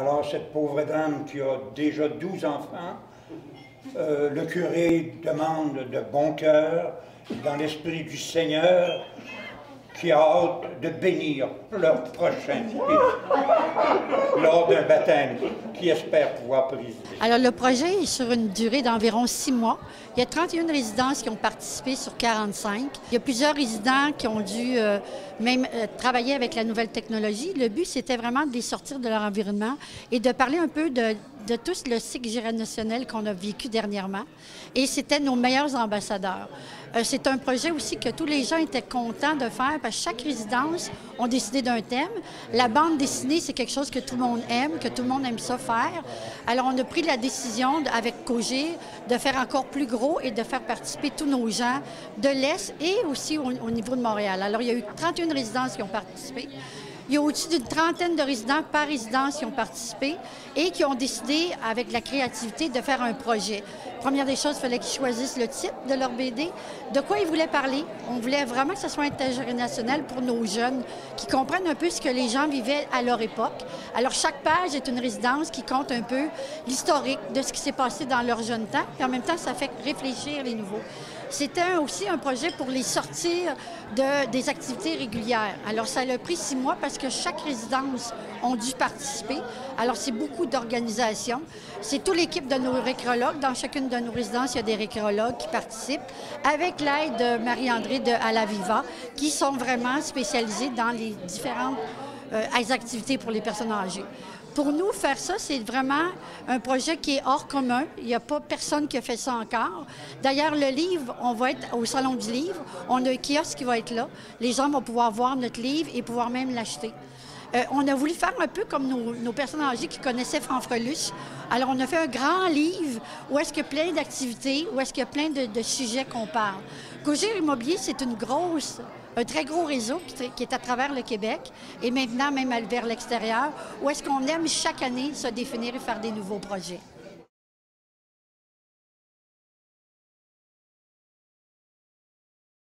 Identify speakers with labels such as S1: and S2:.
S1: Alors, cette pauvre dame qui a déjà 12 enfants, le curé demande de bon cœur, dans l'esprit du Seigneur, qui a hâte de bénir leur prochain lors d'un baptême, qui espère pouvoir présider.
S2: Alors, le projet est sur une durée d'environ 6 mois. Il y a 31 résidences qui ont participé sur 45. Il y a plusieurs résidents qui ont dû travailler avec la nouvelle technologie. Le but, c'était vraiment de les sortir de leur environnement et de parler un peu de tout le cycle générationnel qu'on a vécu dernièrement. Et c'était nos meilleurs ambassadeurs. C'est un projet aussi que tous les gens étaient contents de faire parce que chaque résidence a décidé d'un thème. La bande dessinée, c'est quelque chose que tout le monde aime, que tout le monde aime ça faire. Alors, on a pris la décision avec Cogir de faire encore plus gros et de faire participer tous nos gens de l'Est et aussi au niveau de Montréal. Alors, il y a eu 31 résidences qui ont participé. Il y a au-dessus d'une trentaine de résidents par résidence qui ont participé et qui ont décidé, avec la créativité, de faire un projet. Première des choses, il fallait qu'ils choisissent le titre de leur BD, de quoi ils voulaient parler. On voulait vraiment que ce soit intergénérationnel pour nos jeunes, qui comprennent un peu ce que les gens vivaient à leur époque. Alors, chaque page est une résidence qui compte un peu l'historique de ce qui s'est passé dans leur jeune temps, et en même temps, ça fait réfléchir les nouveaux. C'était aussi un projet pour les sortir des activités régulières. Alors, ça a pris 6 mois parce que chaque résidence a dû participer. Alors, c'est beaucoup d'organisation. C'est toute l'équipe de nos récréologues. Dans chacune de nos résidences, il y a des récréologues qui participent avec l'aide de Marie-André de Alaviva, qui sont vraiment spécialisés dans les différentes activités pour les personnes âgées. Pour nous, faire ça, c'est vraiment un projet qui est hors commun. Il n'y a pas personne qui a fait ça encore. D'ailleurs, le livre, on va être au Salon du livre. On a un kiosque qui va être là. Les gens vont pouvoir voir notre livre et pouvoir même l'acheter. On a voulu faire un peu comme nos personnes âgées qui connaissaient Fanfreluche. Alors, on a fait un grand livre où est-ce qu'il y a plein d'activités, où est-ce qu'il y a plein de sujets qu'on parle. Cogir Immobilier, c'est un très gros réseau qui est à travers le Québec et maintenant même vers l'extérieur, où est-ce qu'on aime chaque année se définir et faire des nouveaux projets.